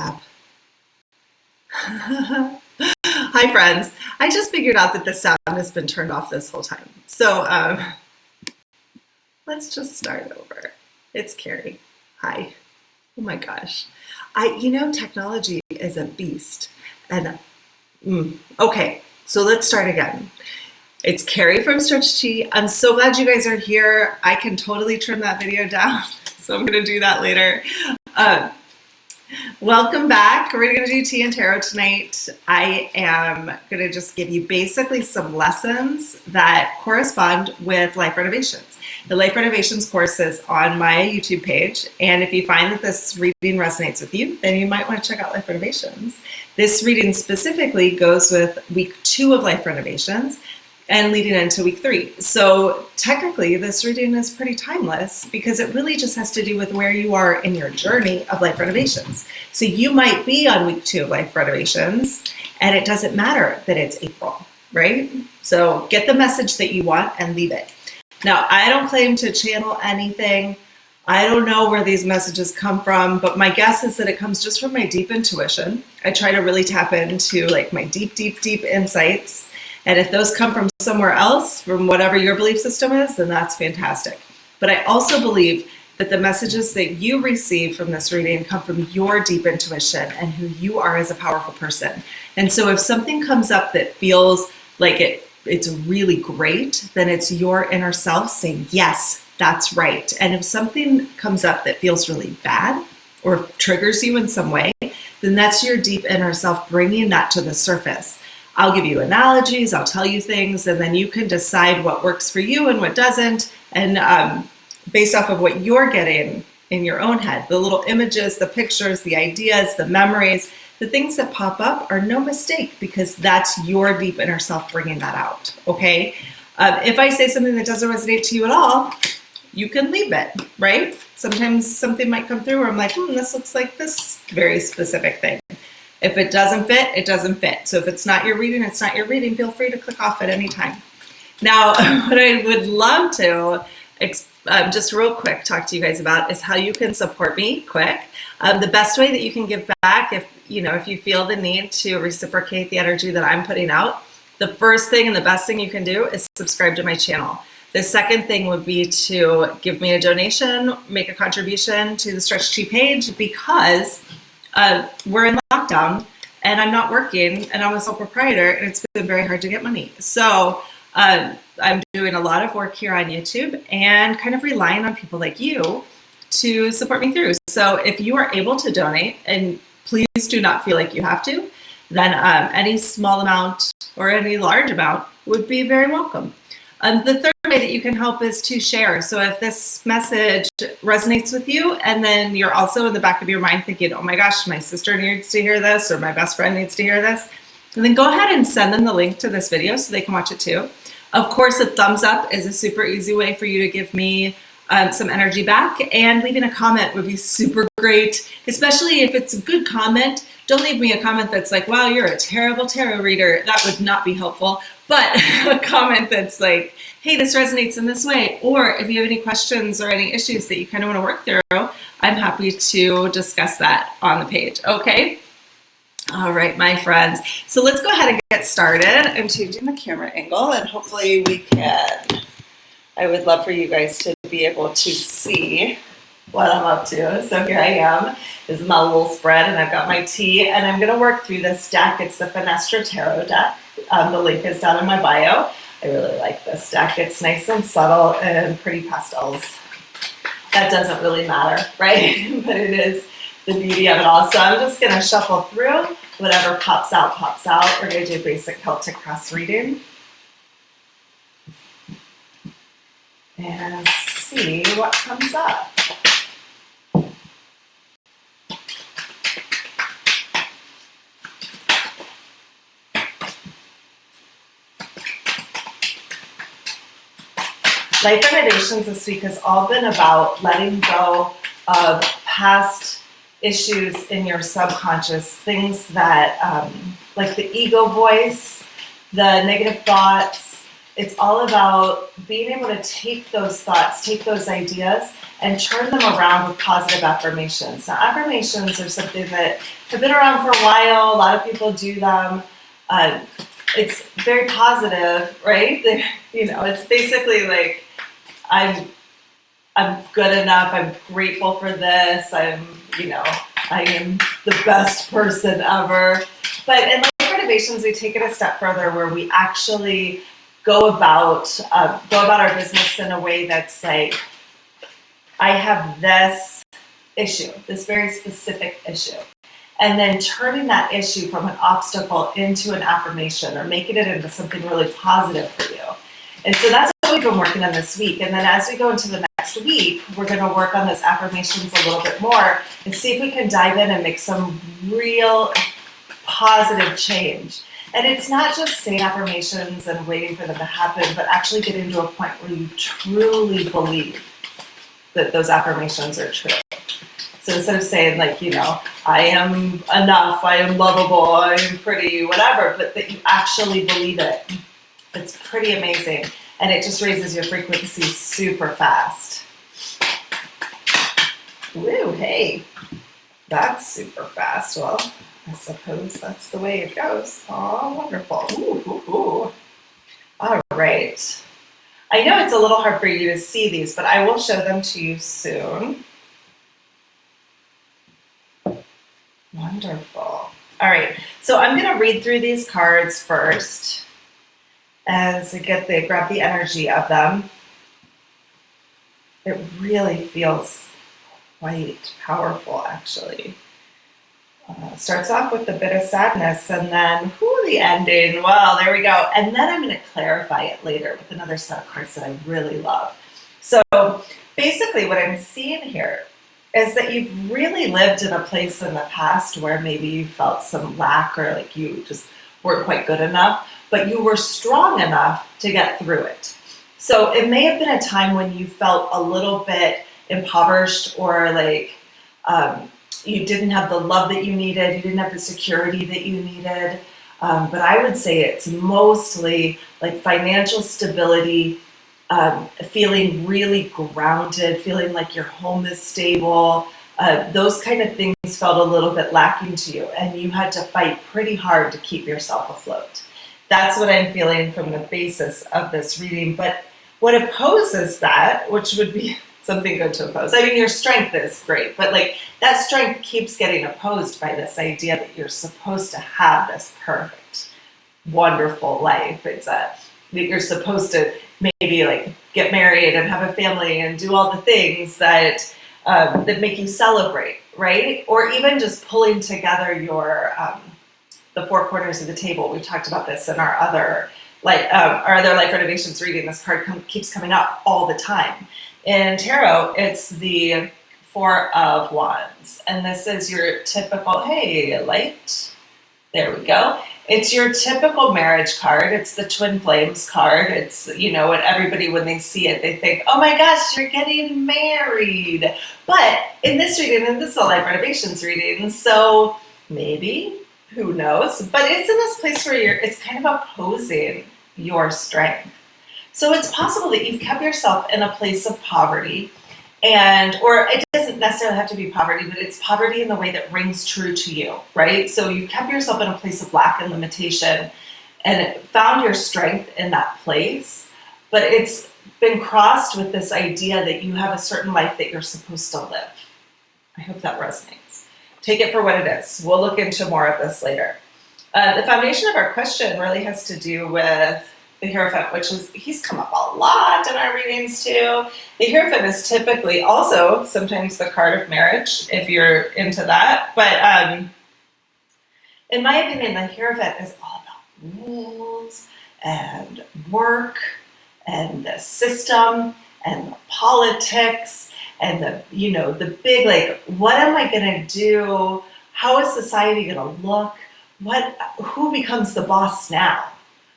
app. Hi friends, I just figured out that the sound has been turned off this whole time. So let's just start over. It's Carrie. Hi. Oh my gosh. Technology is a beast. And okay, so let's start again. It's Carrie from Stretch Tea. I'm so glad you guys are here. I can totally trim that video down, so I'm gonna do that later. Welcome back. We're going to do Tea and Tarot tonight. I am going to just give you basically some lessons that correspond with Life Renovations. The Life Renovations course is on my YouTube page, and if you find that this reading resonates with you, then you might want to check out Life Renovations. This reading specifically goes with week 2 of Life Renovations and leading into week 3. So technically this reading is pretty timeless because it really just has to do with where you are in your journey of Life Renovations. So you might be on week 2 of Life Renovations and it doesn't matter that it's April, right? So get the message that you want and leave it. Now, I don't claim to channel anything. I don't know where these messages come from, but my guess is that it comes just from my deep intuition. I try to really tap into like my deep insights. And if those come from somewhere else, from whatever your belief system is, then that's fantastic. But I also believe that the messages that you receive from this reading come from your deep intuition and who you are as a powerful person. And so if something comes up that feels like it's really great, then it's your inner self saying, yes, that's right. And if something comes up that feels really bad or triggers you in some way, then that's your deep inner self bringing that to the surface. I'll give you analogies, I'll tell you things, and then you can decide what works for you and what doesn't, and based off of what you're getting in your own head. The little images, the pictures, the ideas, the memories, the things that pop up are no mistake because that's your deep inner self bringing that out, okay? If I say something that doesn't resonate to you at all, you can leave it, right? Sometimes something might come through where I'm like, this looks like this very specific thing. If it doesn't fit, it doesn't fit. So if it's not your reading, it's not your reading. Feel free to click off at any time. Now, what I would love to just real quick talk to you guys about is how you can support me quick. The best way that you can give back, if you feel the need to reciprocate the energy that I'm putting out, the first thing and the best thing you can do is subscribe to my channel. The second thing would be to give me a donation, make a contribution to the Stretch Tea page because we're in lockdown and I'm not working and I'm a sole proprietor and it's been very hard to get money. So I'm doing a lot of work here on YouTube and kind of relying on people like you to support me through. So if you are able to donate, and please do not feel like you have to, then any small amount or any large amount would be very welcome. The third way that you can help is to share. So if this message resonates with you and then you're also in the back of your mind thinking, oh my gosh, my sister needs to hear this or my best friend needs to hear this, and then go ahead and send them the link to this video so they can watch it too. Of course, a thumbs up is a super easy way for you to give me some energy back, and leaving a comment would be super great, especially if it's a good comment. Don't leave me a comment that's like, wow, you're a terrible tarot reader. That would not be helpful. But a comment that's like, hey, this resonates in this way. Or if you have any questions or any issues that you kind of want to work through, I'm happy to discuss that on the page. Okay? All right, my friends. So let's go ahead and get started. I'm changing the camera angle and hopefully we can, I would love for you guys to be able to see what I'm up to. So here I am. This is my little spread and I've got my tea and I'm going to work through this deck. It's the Fenestra Tarot deck. The link is down in my bio. I really like this deck. It's nice and subtle and pretty pastels. That doesn't really matter, right? But it is the beauty of it all. So I'm just going to shuffle through. Whatever pops out, pops out. We're going to do basic Celtic cross reading. And see what comes up. Life Renovations this week has all been about letting go of past issues in your subconscious, things that, like the ego voice, the negative thoughts, It's all about being able to take those thoughts, take those ideas, and turn them around with positive affirmations. Now, affirmations are something that have been around for a while. A lot of people do them. It's very positive, right? It's basically like, I'm good enough. I'm grateful for this. I am the best person ever. But in Life Renovations, we take it a step further, where we actually go about our business in a way that's like, I have this issue, this very specific issue, and then turning that issue from an obstacle into an affirmation, or making it into something really positive for you. And so that's what we've been working on this week. And then as we go into the next week, we're going to work on those affirmations a little bit more and see if we can dive in and make some real positive change. And it's not just saying affirmations and waiting for them to happen, but actually getting to a point where you truly believe that those affirmations are true. So instead of saying like, I am enough, I am lovable, I am pretty, whatever, but that you actually believe it. It's pretty amazing. And it just raises your frequency super fast. Woo, hey, that's super fast. Well, I suppose that's the way it goes. Oh, wonderful. Ooh. All right. I know it's a little hard for you to see these, but I will show them to you soon. Wonderful. All right. So I'm going to read through these cards first as I grab the energy of them. It really feels quite powerful, actually. Starts off with a bit of sadness, and then the ending. Well, there we go. And then I'm going to clarify it later with another set of cards that I really love. So basically what I'm seeing here is that you've really lived in a place in the past where maybe you felt some lack, or like you just weren't quite good enough, but you were strong enough to get through it. So it may have been a time when you felt a little bit impoverished, or like you didn't have the love that you needed, you didn't have the security that you needed. But I would say it's mostly like financial stability, feeling really grounded, feeling like your home is stable. Those kind of things felt a little bit lacking to you, and you had to fight pretty hard to keep yourself afloat. That's what I'm feeling from the basis of this reading. But what opposes that, which would be something good to oppose. I mean, your strength is great, but like that strength keeps getting opposed by this idea that you're supposed to have this perfect, wonderful life. It's that you're supposed to maybe like get married and have a family and do all the things that that make you celebrate, right? Or even just pulling together your the four corners of the table. We talked about this in our other Life Renovations reading. This card keeps coming up all the time. In tarot, it's the Four of Wands, and this is your typical, hey, light, there we go. It's your typical marriage card. It's the twin flames card. It's, what everybody, when they see it, they think, oh my gosh, you're getting married. But in this reading, and this is a Life Renovations reading, so maybe, who knows, but it's in this place where it's kind of opposing your strength. So it's possible that you've kept yourself in a place of poverty, or it doesn't necessarily have to be poverty, but it's poverty in the way that rings true to you, right? So you've kept yourself in a place of lack and limitation and found your strength in that place, but it's been crossed with this idea that you have a certain life that you're supposed to live. I hope that resonates. Take it for what it is. We'll look into more of this later. The foundation of our question really has to do with the Hierophant, which is, he's come up a lot in our readings too. The Hierophant is typically also sometimes the card of marriage, if you're into that. But in my opinion, the Hierophant is all about rules and work and the system and the politics and the big, like, what am I going to do? How is society going to look? Who becomes the boss now?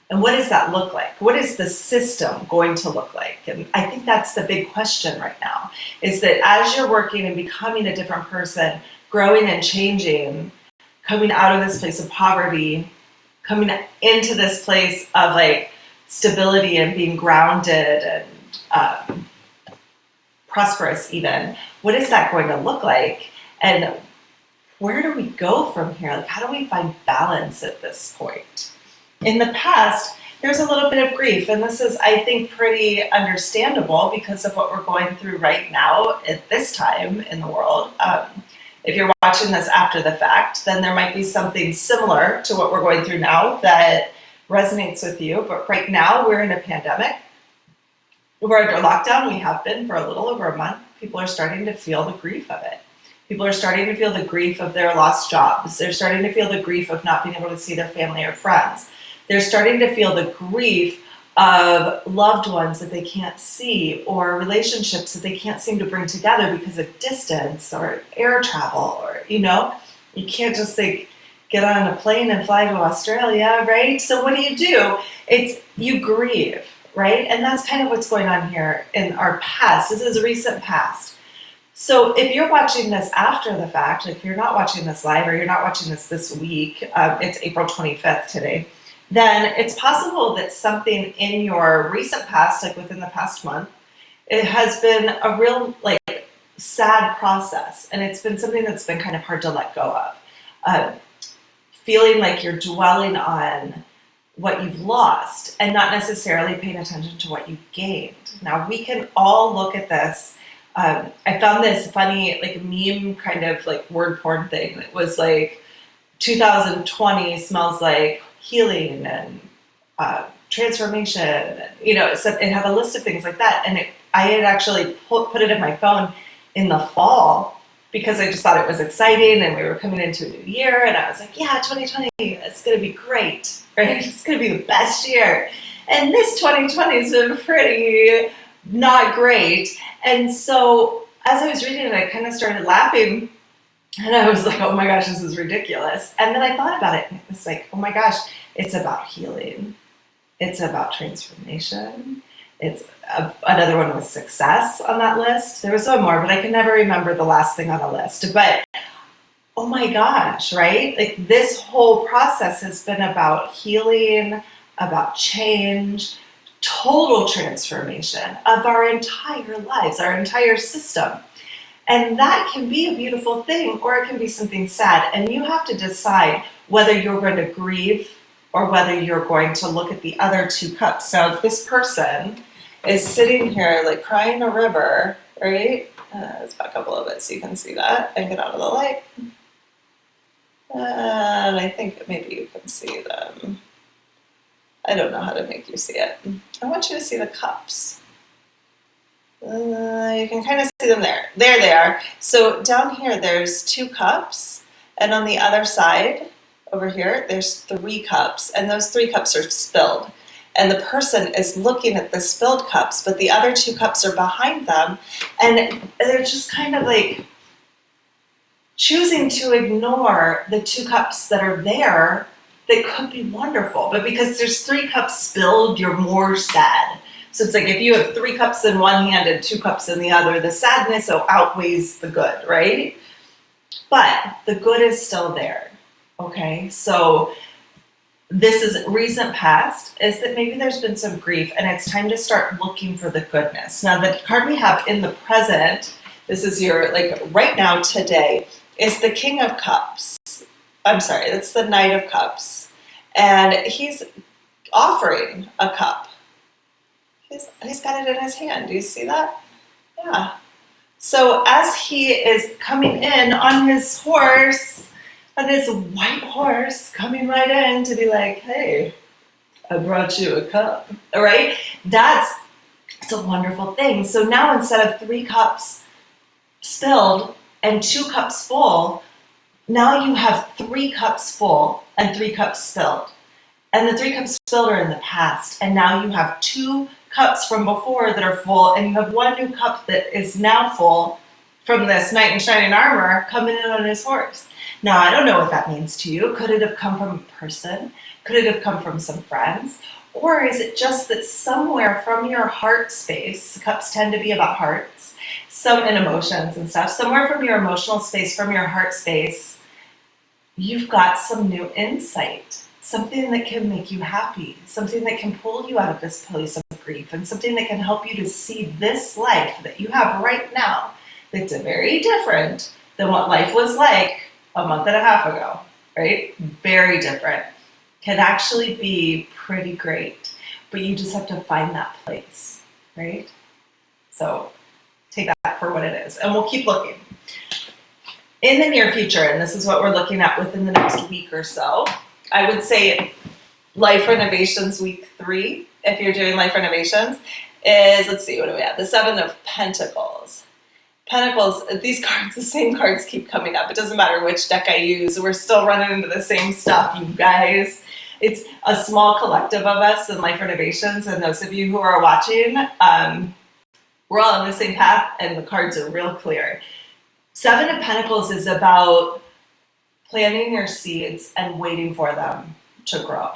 And what does that look like? What is the system going to look like? And I think that's the big question right now, is that as you're working and becoming a different person, growing and changing, coming out of this place of poverty, coming into this place of like stability and being grounded and prosperous even, what is that going to look like? And where do we go from here? Like, how do we find balance at this point? In the past, there's a little bit of grief, and this is, I think, pretty understandable because of what we're going through right now at this time in the world. If you're watching this after the fact, then there might be something similar to what we're going through now that resonates with you. But right now, we're in a pandemic. We're under lockdown. We have been for a little over a month. People are starting to feel the grief of it. People are starting to feel the grief of their lost jobs. They're starting to feel the grief of not being able to see their family or friends. They're starting to feel the grief of loved ones that they can't see, or relationships that they can't seem to bring together because of distance or air travel, or, you can't just like get on a plane and fly to Australia, right? So what do? It's you grieve, right? And that's kind of what's going on here in our past. This is recent past. So if you're watching this after the fact, like if you're not watching this live or you're not watching this week, it's April 25th today, then it's possible that something in your recent past, like within the past month, it has been a real like sad process. And it's been something that's been kind of hard to let go of. Feeling like you're dwelling on what you've lost and not necessarily paying attention to what you gained. Now we can all look at this. I found this funny like meme kind of like word porn thing. It was like 2020 smells like healing and transformation. It had a list of things like that. And I had actually put it in my phone in the fall because I just thought it was exciting and we were coming into a new year. And I was like, yeah, 2020, it's going to be great, right? It's going to be the best year. And this 2020 has been pretty not great. And so as I was reading it, I kind of started laughing and I was like, oh my gosh, this is ridiculous. And then I thought about it and it was like, oh my gosh, it's about healing. It's about transformation. It's another one was success on that list. There was one more, but I can never remember the last thing on the list. But oh my gosh, right? Like this whole process has been about healing, about change, total transformation of our entire lives, our entire system. And that can be a beautiful thing, or it can be something sad. And you have to decide whether you're going to grieve or whether you're going to look at the other two cups. Now, if this person is sitting here like crying a river, right? Let's back up a little bit so you can see that and get out of the light. And I think maybe you can see them. I don't know how to make you see it. I want you to see the cups. You can kind of see them there. There they are. So down here, there's 2 cups. And on the other side, over here, there's 3 cups. And those 3 cups are spilled. And the person is looking at the spilled cups, but the other 2 cups are behind them. And they're just kind of like choosing to ignore the 2 cups that are there that could be wonderful. But because there's 3 cups spilled, you're more sad. So it's like if you have 3 cups in one hand and 2 cups in the other, the sadness outweighs the good, right? But the good is still there, okay? So this is recent past, is that maybe there's been some grief and it's time to start looking for the goodness. Now the card we have in the present, this is your, like right now, today, is the King of Cups. I'm sorry, it's the Knight of Cups. And he's offering a cup. He's got it in his hand. Do you see that? Yeah. So as he is coming in on his horse, on his white horse, coming right in to be like, hey, I brought you a cup, all right? It's a wonderful thing. So now instead of 3 cups spilled and 2 cups full, now you have 3 cups full and 3 cups spilled. And the 3 cups spilled are in the past. And now you have 2 cups from before that are full, and you have 1 new cup that is now full from this knight in shining armor coming in on his horse. Now, I don't know what that means to you. Could it have come from a person? Could it have come from some friends? Or is it just that somewhere from your heart space, cups tend to be about hearts, some in emotions and stuff, somewhere from your emotional space, from your heart space, you've got some new insight, something that can make you happy, something that can pull you out of this place of grief, and something that can help you to see this life that you have right now that's very different than what life was like a month and a half ago, right? Very different. Can actually be pretty great, but you just have to find that place, right? So take that for what it is, and we'll keep looking. In the near future, and this is what we're looking at within the next week or so, I would say Life Renovations week 3, if you're doing Life Renovations, is, let's see, what do we have? The 7 of Pentacles. Pentacles, these cards, the same cards keep coming up. It doesn't matter which deck I use. We're still running into the same stuff, you guys. It's a small collective of us in Life Renovations, and those of you who are watching, we're all on the same path, and the cards are real clear. 7 of Pentacles is about planting your seeds and waiting for them to grow.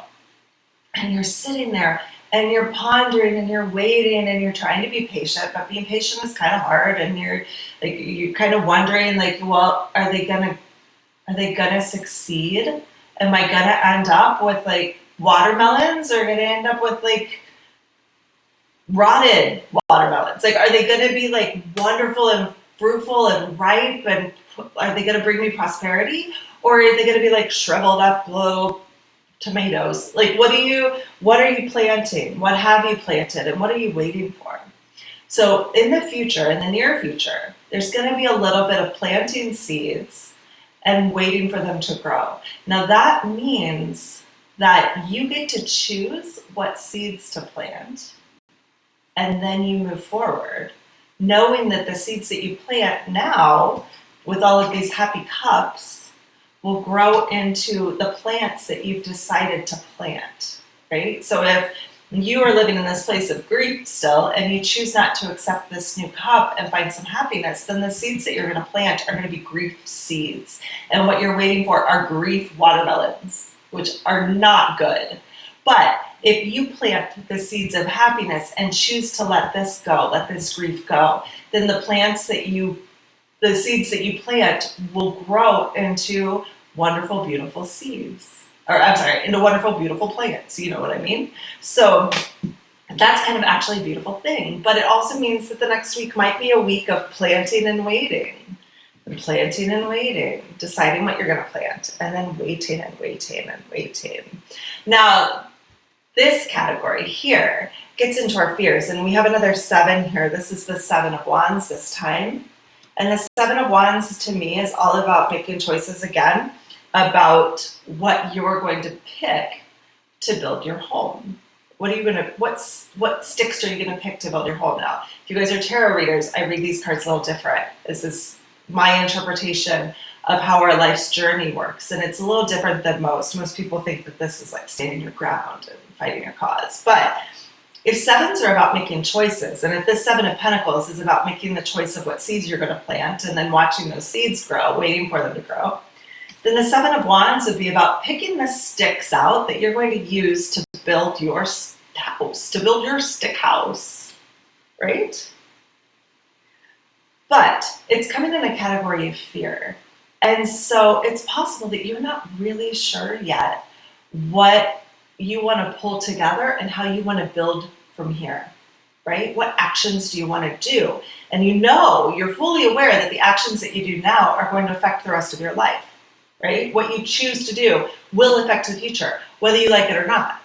And you're sitting there and you're pondering and you're waiting and you're trying to be patient, but being patient is kind of hard, and you're kind of wondering, like, well, are they gonna succeed? Am I gonna end up with like watermelons, or gonna end up with like rotted watermelons? Like, are they gonna be like wonderful and fruitful and ripe, and are they gonna bring me prosperity? Or are they gonna be like shriveled up little tomatoes? Like, what are you planting? What have you planted, and what are you waiting for? So in the future, in the near future, there's going to be a little bit of planting seeds and waiting for them to grow. Now that means that you get to choose what seeds to plant, and then you move forward, knowing that the seeds that you plant now, with all of these happy cups, will grow into the plants that you've decided to plant, right? So if you are living in this place of grief still, and you choose not to accept this new cup and find some happiness, then the seeds that you're going to plant are going to be grief seeds. And what you're waiting for are grief watermelons, which are not good. But if you plant the seeds of happiness and choose to let this go, let this grief go, then the seeds that you plant will grow into wonderful, beautiful seeds. Or, I'm sorry, into wonderful, beautiful plants. You know what I mean? So that's kind of actually a beautiful thing. But it also means that the next week might be a week of planting and waiting. And planting and waiting. Deciding what you're going to plant. And then waiting and waiting and waiting. Now, this category here gets into our fears. And we have another 7 here. This is the 7 of Wands this time. And the 7 of Wands to me is all about making choices again about what you're going to pick to build your home. What sticks are you gonna pick to build your home now? If you guys are tarot readers, I read these cards a little different. This is my interpretation of how our life's journey works. And it's a little different than most. Most people think that this is like standing your ground and fighting your cause. But if 7s are about making choices, and if this 7 of Pentacles is about making the choice of what seeds you're going to plant and then watching those seeds grow, waiting for them to grow, then the 7 of Wands would be about picking the sticks out that you're going to use to build your house, to build your stick house, right? But it's coming in a category of fear. And so it's possible that you're not really sure yet what you want to pull together and how you want to build from here, right? What actions do you want to do? And you're fully aware that the actions that you do now are going to affect the rest of your life, right? What you choose to do will affect the future, whether you like it or not,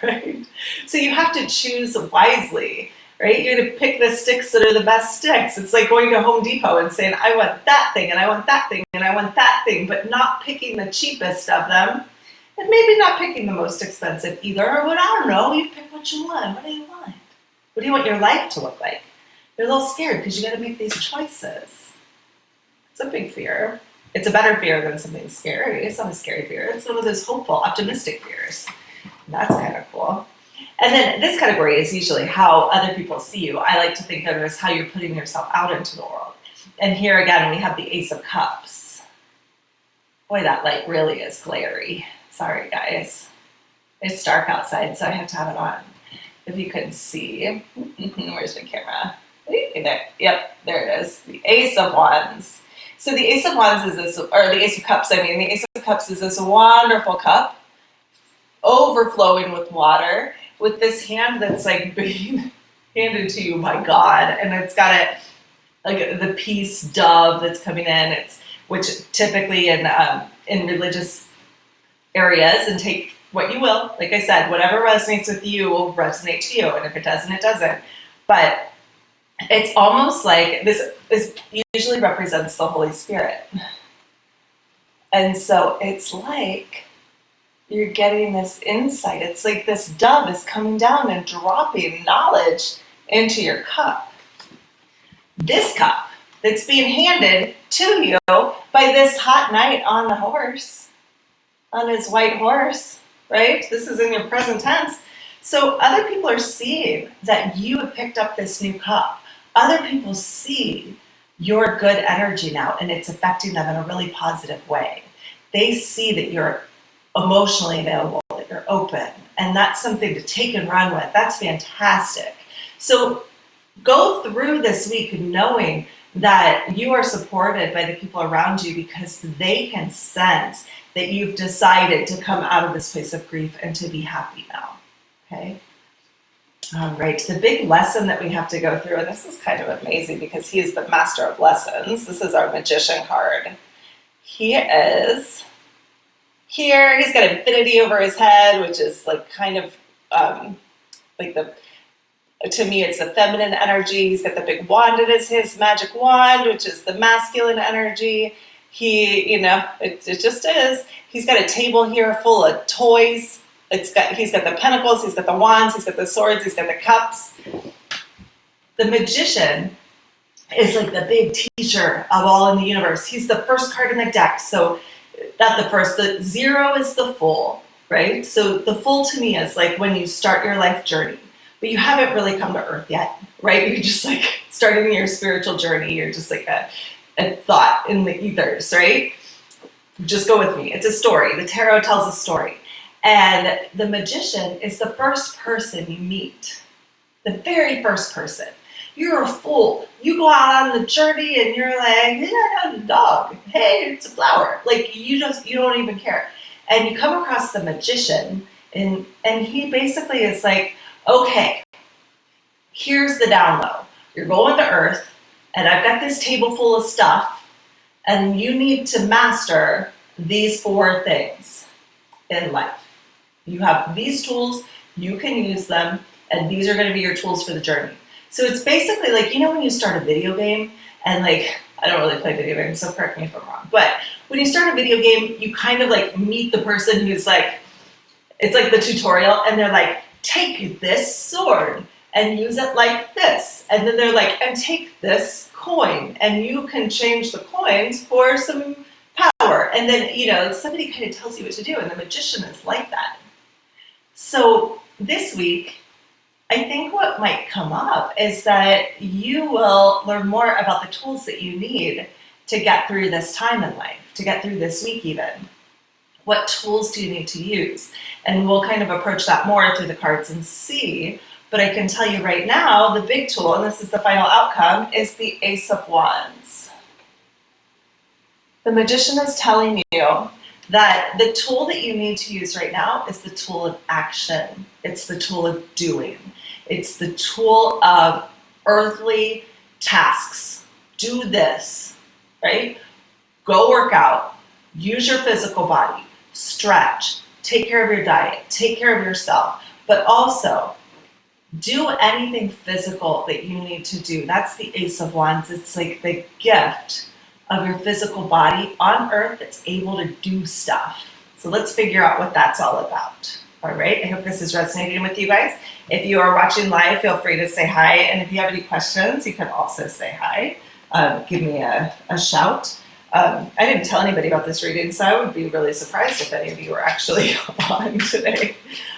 right? So you have to choose wisely, right? You're going to pick the sticks that are the best sticks. It's like going to Home Depot and saying, I want that thing, and I want that thing, and I want that thing, but not picking the cheapest of them. And maybe not picking the most expensive either, or what, I don't know, you pick what you want. What do you want? What do you want your life to look like? You're a little scared because you got to make these choices. It's a big fear. It's a better fear than something scary. It's not a scary fear. It's one of those hopeful, optimistic fears. And that's kind of cool. And then this category is usually how other people see you. I like to think of it as how you're putting yourself out into the world. And here again, we have the Ace of Cups. Boy, that light really is glary. Sorry, guys. It's dark outside, so I have to have it on. If you could see. Where's my camera? There. Yep, there it is. The Ace of Wands. So the Ace of Wands is this, or the Ace of Cups, the Ace of Cups is this wonderful cup overflowing with water, with this hand that's like being handed to you by God, and it's got it like the peace dove that's coming in. It's which typically in religious areas, and take what you will. Like I said, whatever resonates with you will resonate to you, and if it doesn't, it doesn't. But it's almost like this usually represents the Holy Spirit. And so it's like you're getting this insight. It's like this dove is coming down and dropping knowledge into your cup. This cup that's being handed to you by this hot knight on the horse, on his white horse, right? This is in your present tense. So other people are seeing that you have picked up this new cup. Other people see your good energy now, and it's affecting them in a really positive way. They see that you're emotionally available, that you're open, and that's something to take and run with. That's fantastic. So go through this week knowing that you are supported by the people around you, because they can sense that you've decided to come out of this place of grief and to be happy now. Okay? All right, the big lesson that we have to go through, and this is kind of amazing because he is the master of lessons. This is our magician card. He is here. He's got infinity over his head, which is like kind of like to me, it's the feminine energy. He's got the big wand. It is his magic wand, which is the masculine energy. He, it just is. He's got a table here full of toys. He's got the pentacles, he's got the wands, he's got the swords, he's got the cups. The magician is like the big teacher of all in the universe. He's the first card in the deck. So not the first, the 0 is the full, right? So the full to me is like when you start your life journey, but you haven't really come to earth yet, right? You're just like starting your spiritual journey. You're just like a thought in the ethers, right? Just go with me. It's a story. The tarot tells a story. And the magician is the first person you meet, the very first person. You're a fool. You go out on the journey and you're like, yeah, a dog. Hey, it's a flower. Like you don't even care. And you come across the magician, and he basically is like, okay, here's the down low. You're going to Earth, and I've got this table full of stuff, and you need to master these 4 things in life. You have these tools, you can use them, and these are going to be your tools for the journey. So it's basically like, when you start a video game, and like, I don't really play video games, so correct me if I'm wrong, but when you start a video game, you kind of like meet the person who's like, it's like the tutorial, and they're like, take this sword and use it like this. And then they're like, and take this coin, and you can change the coins for some power. And then, somebody kind of tells you what to do, and the magician is like that. So this week, I think what might come up is that you will learn more about the tools that you need to get through this time in life, to get through this week even. What tools do you need to use? And we'll kind of approach that more through the cards and see. But I can tell you right now, the big tool, and this is the final outcome, is the Ace of Wands. The magician is telling you that the tool that you need to use right now is the tool of action. It's the tool of doing. It's the tool of earthly tasks. Do this, right? Go work out. Use your physical body. Stretch. Take care of your diet. Take care of yourself. But also, do anything physical that you need to do. That's the Ace of Wands. It's like the gift of your physical body on earth that's able to do stuff. So let's figure out what that's all about. All right, I hope this is resonating with you guys. If you are watching live, feel free to say hi. And if you have any questions, you can also say hi. Give me a shout. I didn't tell anybody about this reading, so I would be really surprised if any of you were actually on today.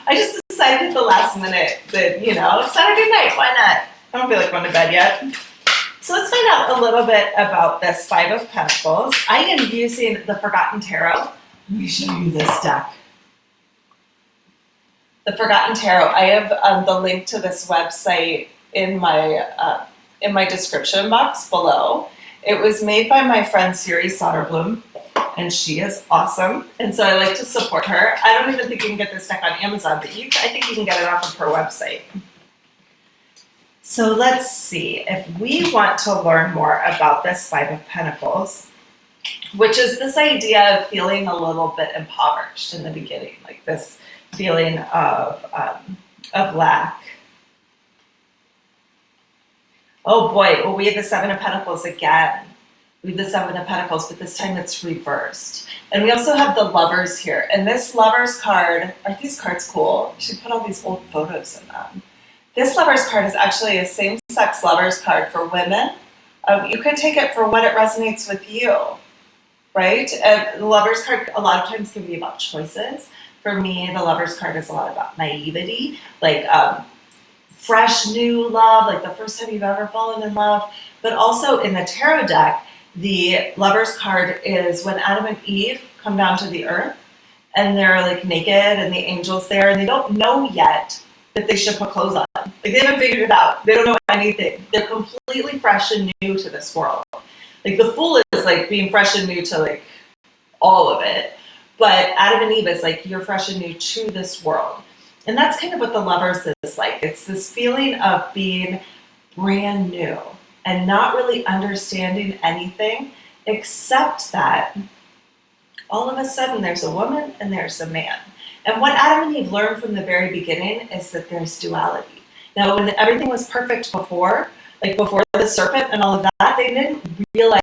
I just decided at the last minute that, Saturday night, why not? I don't feel like going to bed yet. So let's find out a little bit about this 5 of Pentacles. I am using the Forgotten Tarot. Let me show you this deck. The Forgotten Tarot. I have the link to this website in my description box below. It was made by my friend Siri Soderblom, and she is awesome. And so I like to support her. I don't even think you can get this deck on Amazon, but I think you can get it off of her website. So let's see, if we want to learn more about this Five of Pentacles, which is this idea of feeling a little bit impoverished in the beginning, like this feeling of lack. Oh boy, well, we have the Seven of Pentacles again. We have the Seven of Pentacles, but this time it's reversed. And we also have the Lovers here. And this Lovers card, aren't these cards cool? You should put all these old photos in them. This Lovers card is actually a same-sex Lovers card for women. You can take it for what it resonates with you, right? The Lovers card a lot of times can be about choices. For me, the Lovers card is a lot about naivety, like fresh new love, like the first time you've ever fallen in love. But also in the tarot deck, the Lovers card is when Adam and Eve come down to the earth and they're like naked and the angel's there and they don't know yet that they should put clothes on. Like they haven't figured it out. They don't know anything. They're completely fresh and new to this world. Like the Fool is like being fresh and new to like all of it. But Adam and Eve is like, you're fresh and new to this world. And that's kind of what the Lovers is like. It's this feeling of being brand new and not really understanding anything except that all of a sudden there's a woman and there's a man. And what Adam and Eve learned from the very beginning is that there's duality. Now, when everything was perfect before, like before the serpent and all of that, they didn't realize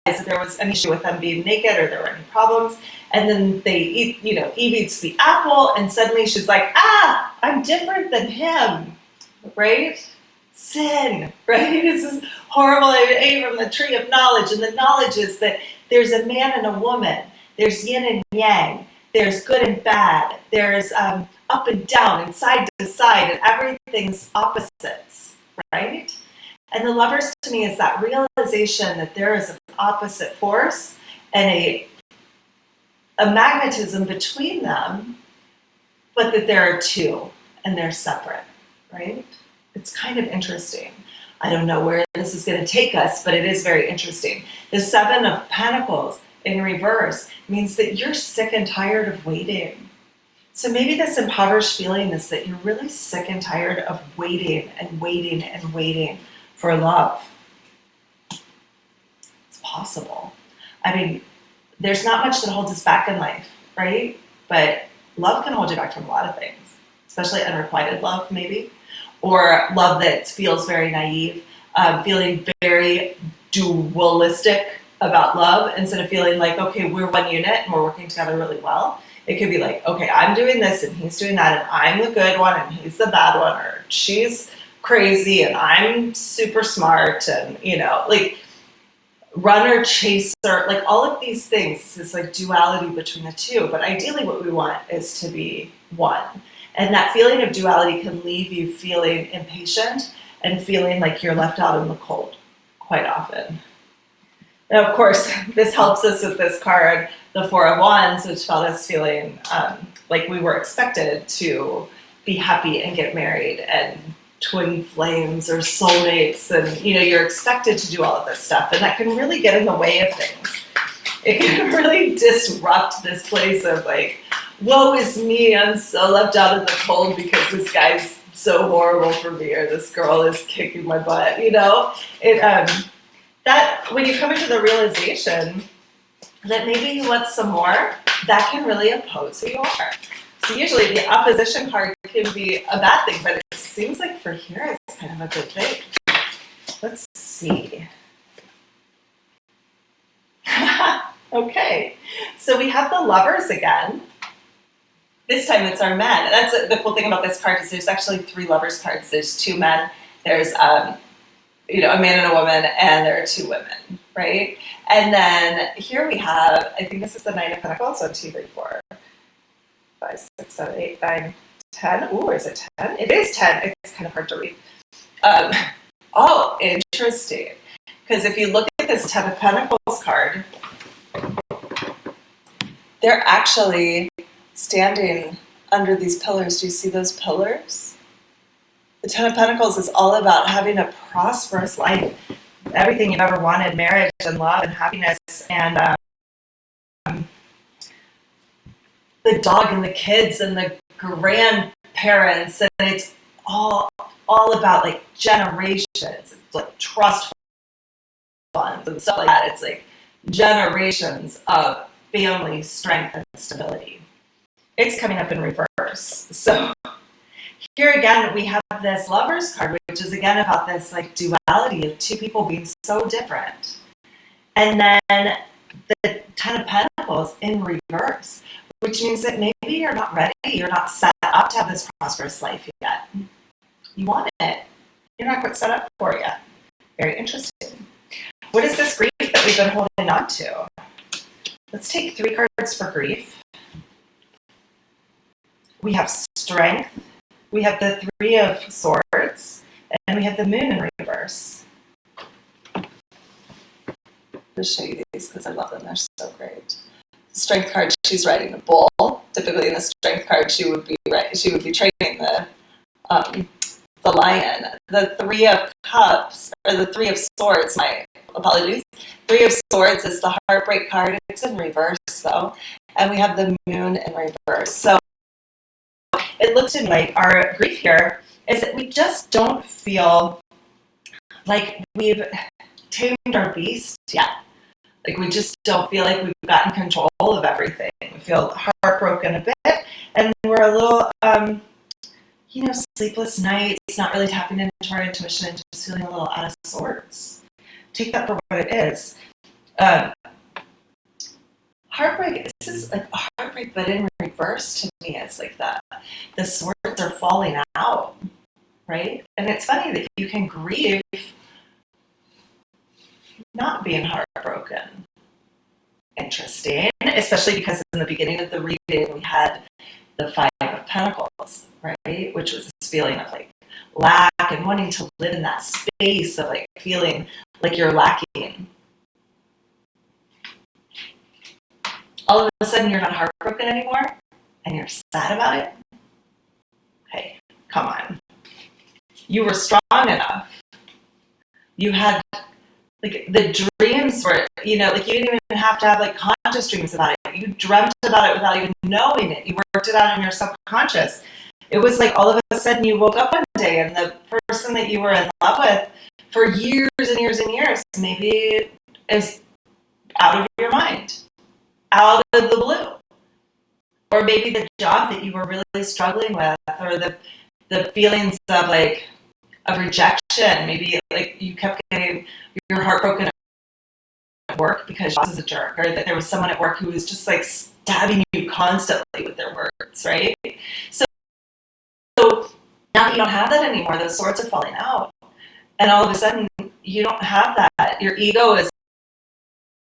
that there was an issue with them being naked or there were any problems. And then they eat, Eve eats the apple and suddenly she's like, I'm different than him, right? Sin, right? It's this horrible, I ate from the tree of knowledge. And the knowledge is that there's a man and a woman. There's yin and yang. There's good and bad. There's up and down and side to side, and everything's opposites, right? And the Lovers to me is that realization that there is an opposite force and a magnetism between them, but that there are two and they're separate, right? It's kind of interesting. I don't know where this is going to take us, but it is very interesting. The Seven of Pentacles in reverse means that you're sick and tired of waiting. So maybe this impoverished feeling is that you're really sick and tired of waiting and waiting and waiting for love. It's possible. I mean, there's not much that holds us back in life, right? But love can hold you back from a lot of things, especially unrequited love, maybe, or love that feels very naive, feeling very dualistic about love instead of feeling like, okay, we're one unit and we're working together really well. It could be like, okay, I'm doing this and he's doing that and I'm the good one and he's the bad one, or she's crazy and I'm super smart, and like runner, chaser, like all of these things, this like duality between the two. But ideally what we want is to be one. And that feeling of duality can leave you feeling impatient and feeling like you're left out in the cold quite often. And of course, this helps us with this card, the Four of Wands, which felt us feeling like we were expected to be happy and get married and twin flames or soulmates, and you're expected to do all of this stuff, and that can really get in the way of things. It can really disrupt this place of like, woe is me, I'm so left out in the cold because this guy's so horrible for me, or this girl is kicking my butt. That when you come into the realization that maybe you want some more, that can really oppose who you are. So usually the opposition card can be a bad thing, but it seems like for here it's kind of a good thing. Let's see. Okay, so we have the Lovers again. This time it's our men. That's the cool thing about this card is there's actually three Lovers cards. There's two men. There's a man and a woman, and there are two women, right? And then here we have, I think this is the Nine of Pentacles. 1, 2, 3, 4, 5, 6, 7, 8, 9, 10. Ooh, is it 10? It is 10. It's kind of hard to read. Oh, interesting. Because if you look at this Ten of Pentacles card, they're actually standing under these pillars. Do you see those pillars? The Ten of Pentacles is all about having a prosperous life, everything you've ever wanted, marriage and love and happiness, and the dog and the kids and the grandparents, and it's all about like generations. It's like trust funds and stuff like that. It's like generations of family strength and stability. It's coming up in reverse. So here again, we have this Lovers card, which is again about this like duality of two people being so different. And then the Ten of Pentacles in reverse, which means that maybe you're not ready, you're not set up to have this prosperous life yet. You want it. You're not quite set up for it yet. Very interesting. What is this grief that we've been holding on to? Let's take 3 cards for grief. We have Strength. We have the 3 of Swords. And we have the Moon in reverse. I'll show you these because I love them. They're so great. Strength card, she's riding a bull. Typically in the Strength card, she would be training the lion. The 3 of Cups, or the 3 of Swords, my apologies. 3 of Swords is the Heartbreak card. It's in reverse though. And we have the Moon in reverse. So it looks to me like our grief here is that we just don't feel like we've tamed our beast yet. Like we just don't feel like we've gotten control of everything. We feel heartbroken a bit, and we're a little, sleepless nights, not really tapping into our intuition and just feeling a little out of sorts. Take that for what it is. Heartbreak, this is like heartbreak, but in reverse to me, it's like that. The swords are falling out, right? And it's funny that you can grieve not being heartbroken. Interesting, especially because in the beginning of the reading we had the 5 of Pentacles, right? Which was this feeling of like lack and wanting to live in that space of like feeling like you're lacking. All of a sudden you're not heartbroken anymore and you're sad about it. Hey, come on. You were strong enough. You had like the dreams were, like you didn't even have to have like conscious dreams about it. You dreamt about it without even knowing it. You worked it out in your subconscious. It was like all of a sudden you woke up one day and the person that you were in love with for years and years and years maybe is out of your mind, out of the blue. Or maybe the job that you were really struggling with, or the feelings of like of rejection. Maybe like you kept getting your heart broken at work because your boss is a jerk, or that there was someone at work who was just like stabbing you constantly with their words, right? So now that you don't have that anymore, those swords are falling out, and all of a sudden you don't have that. Your ego is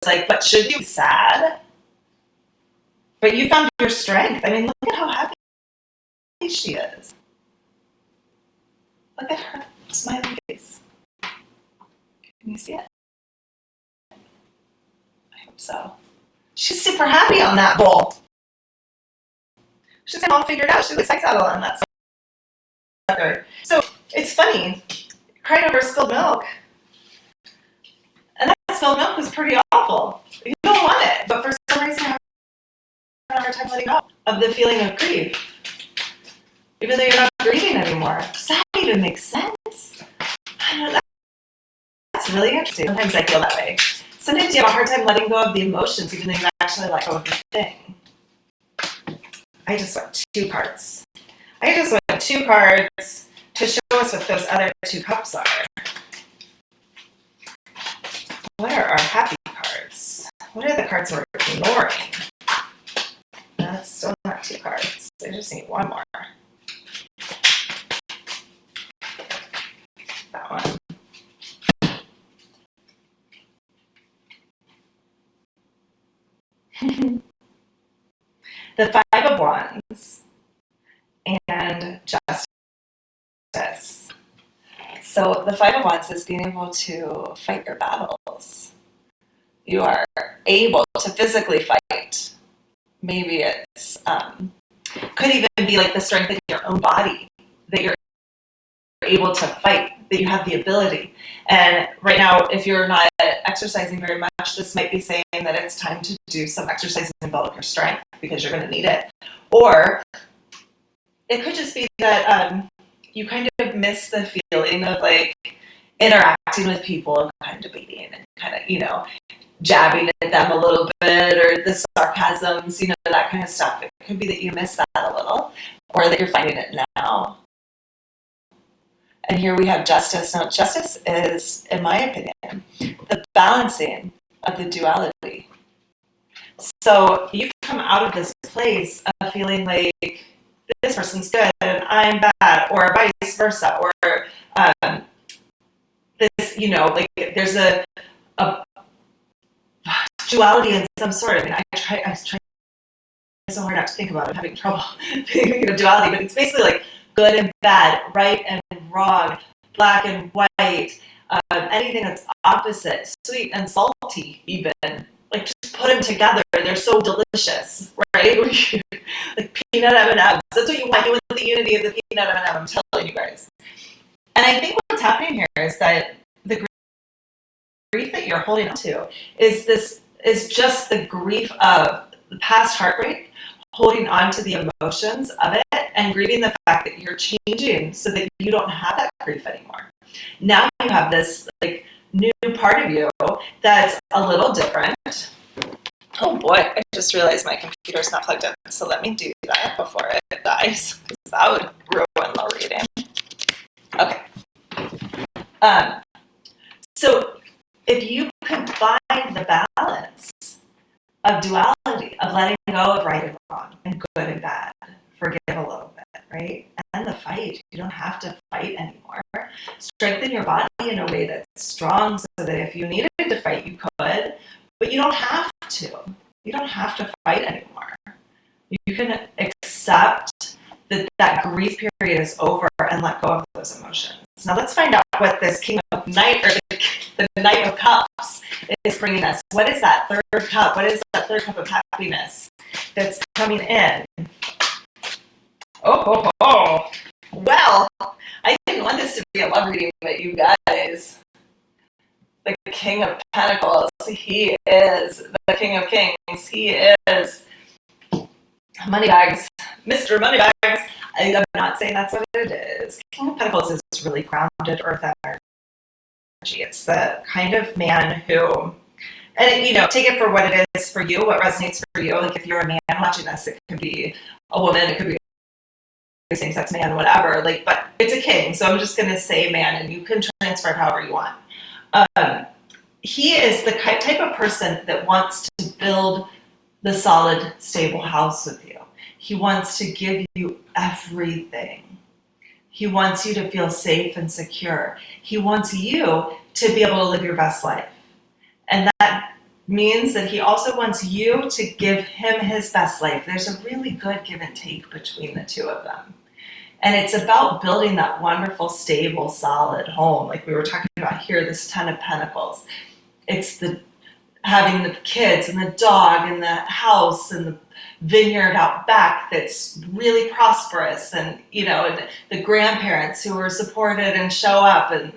like, but should you be sad? But you found your strength. I mean, look at how happy she is. Look at her smiling face. Can you see it? I hope so. She's super happy on that bowl. She's got it all figured out. She's like sex saddle on that sucker. So it's funny, crying over spilled milk. And that spilled milk was pretty awful. You don't want it, but for some reason I have a hard time letting go of the feeling of grief. Even though you're not grieving anymore. Does that even make sense? I don't know. That's really interesting. Sometimes I feel that way. Sometimes you have a hard time letting go of the emotions, even though you actually let go of the thing. I just want 2 cards. I just want 2 cards to show us what those other 2 cups are. What are our happy cards? What are the cards we're ignoring? That's still not 2 cards. I just need 1 more. That one. The 5 of Wands and Justice. So the 5 of Wands is being able to fight your battles. You are able to physically fight. Maybe it's could even be like the strength in your own body that you're able to fight, that you have the ability. And right now, if you're not exercising very much, this might be saying that it's time to do some exercise and build up your strength because you're going to need it. Or it could just be that you kind of miss the feeling of like interacting with people and kind of debating and kind of, you know, jabbing at them a little bit, or the sarcasms, you know, that kind of stuff. It could be that you miss that a little, or that you're finding it now. And here we have justice. Now, justice is, in my opinion, the balancing of the duality. So you've come out of this place of feeling like this person's good and I'm bad, or vice versa, or this, you know, like there's a duality in some sort. I mean, I was trying so hard not to think about it. I'm having trouble thinking of duality, but it's basically like good and bad, right and wrong, black and white, anything that's opposite, sweet and salty, even. Like, just put them together. They're so delicious, right? Like peanut M&Ms. That's what you want. You want the unity of the peanut M&M. I'm telling you guys. And I think what's happening here is that the grief that you're holding on to is just the grief of the past heartbreak, holding on to the emotions of it, and grieving the fact that you're changing so that you don't have that grief anymore. Now you have this like new part of you that's a little different. Oh boy, I just realized my computer's not plugged in, so let me do that before it dies, because that would ruin the reading. Okay. So if you combine the balance of duality, of letting go of right and wrong, and good and bad, forgive a little bit, right? And the fight. You don't have to fight anymore. Strengthen your body in a way that's strong so that if you needed to fight, you could, but you don't have to. You don't have to fight anymore. You can accept that that grief period is over and let go of those emotions. Now let's find out what this King of Knight, or the Knight of Cups, is bringing us. What is that third cup? What is that third cup of happiness that's coming in? Oh. Well, I didn't want this to be a love reading, but you guys, the King of Pentacles, he is the King of Kings. He is Moneybags, Mr. Moneybags. I'm not saying that's what it is. King of Pentacles is really grounded earth energy. It's the kind of man who, and you know, take it for what it is for you, what resonates for you. Like if you're a man watching this, it could be a woman, it could be a same-sex man, whatever. Like, but it's a king, so I'm just going to say man, and you can transfer it however you want. He is the type of person that wants to build the solid, stable house with you. He wants to give you everything. He wants you to feel safe and secure. He wants you to be able to live your best life. And that means that he also wants you to give him his best life. There's a really good give and take between the two of them. And it's about building that wonderful, stable, solid home. Like we were talking about here, this Ten of Pentacles. It's the having the kids and the dog and the house and the vineyard out back that's really prosperous, and you know, and the grandparents who are supported and show up, and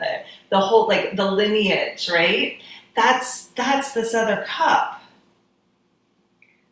the whole, like the lineage, right? That's this other cup.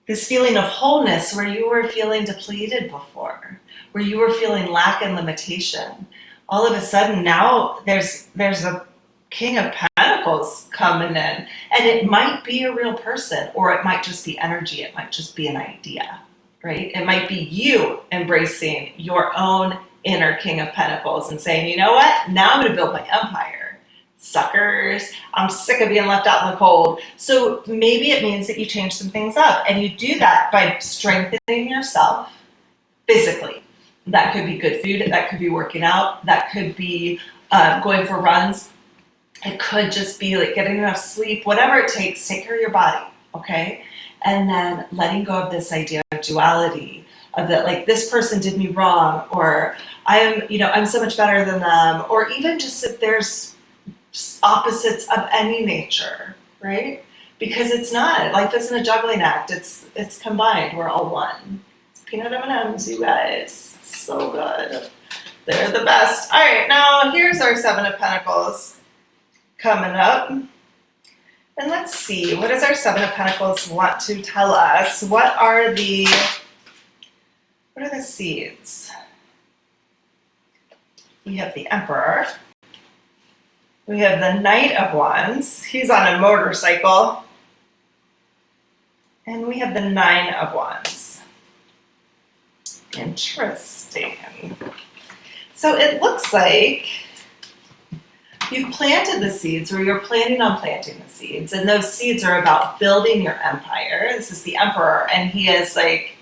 This feeling of wholeness where you were feeling depleted before, where you were feeling lack and limitation. All of a sudden now there's a King of Pentacles coming in, and it might be a real person, or it might just be energy. It might just be an idea, right? It might be you embracing your own inner King of Pentacles and saying, you know what? Now I'm going to build my empire. Suckers, I'm sick of being left out in the cold. So maybe it means that you change some things up, and you do that by strengthening yourself physically. That could be good food. That could be working out. That could be going for runs. It could just be like getting enough sleep, whatever it takes. Take care of your body, okay? And then letting go of this idea of duality, of that, like, this person did me wrong, or I'm so much better than them, or even just that there's opposites of any nature, right? Because it's not. Life isn't a juggling act. It's combined. We're all one. It's peanut M&Ms, you guys. So good. They're the best. All right, now here's our Seven of Pentacles coming up. And let's see, what does our Seven of Pentacles want to tell us? What are the seeds? We have the Emperor. We have the Knight of Wands. He's on a motorcycle. And we have the Nine of Wands. Interesting. So it looks like you've planted the seeds, or you're planning on planting the seeds, and those seeds are about building your empire. This is the Emperor, and he is like,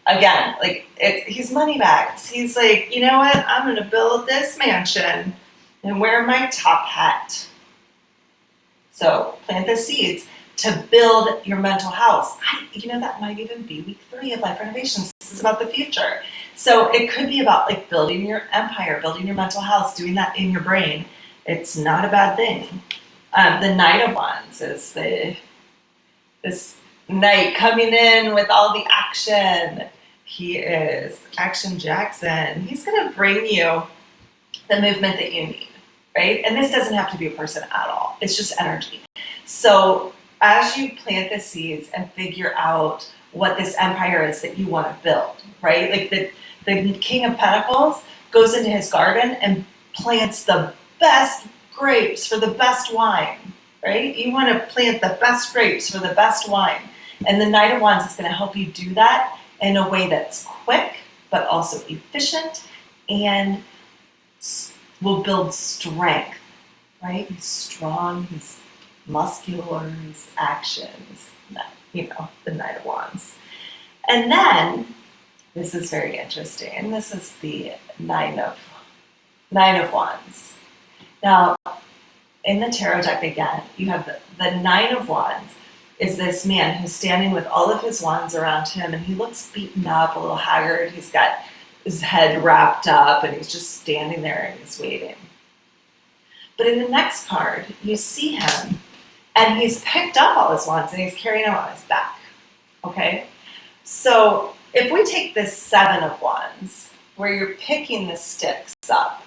again, like he's money bags. He's like, you know what? I'm going to build this mansion and wear my top hat. So plant the seeds to build your mental house. That might even be week 3 of Life Renovations. This is about the future. So it could be about like building your empire, building your mental house, doing that in your brain. It's not a bad thing. The Knight of Wands is this knight coming in with all the action. He is Action Jackson. He's going to bring you the movement that you need, right? And this doesn't have to be a person at all. It's just energy. So as you plant the seeds and figure out what this empire is that you want to build, right? Like the King of Pentacles goes into his garden and plants the best grapes for the best wine, right? You want to plant the best grapes for the best wine. And the Knight of Wands is going to help you do that in a way that's quick, but also efficient, and will build strength, right? He's strong, he's muscular, he's action, he's, the Knight of Wands. And then, this is very interesting, this is the Nine of Wands. Now, in the tarot deck again, you have the Nine of Wands is this man who's standing with all of his wands around him, and he looks beaten up, a little haggard. He's got his head wrapped up, and he's just standing there and he's waiting. But in the next card, you see him, and he's picked up all his wands, and he's carrying them on his back, okay? So if we take this Seven of Wands, where you're picking the sticks up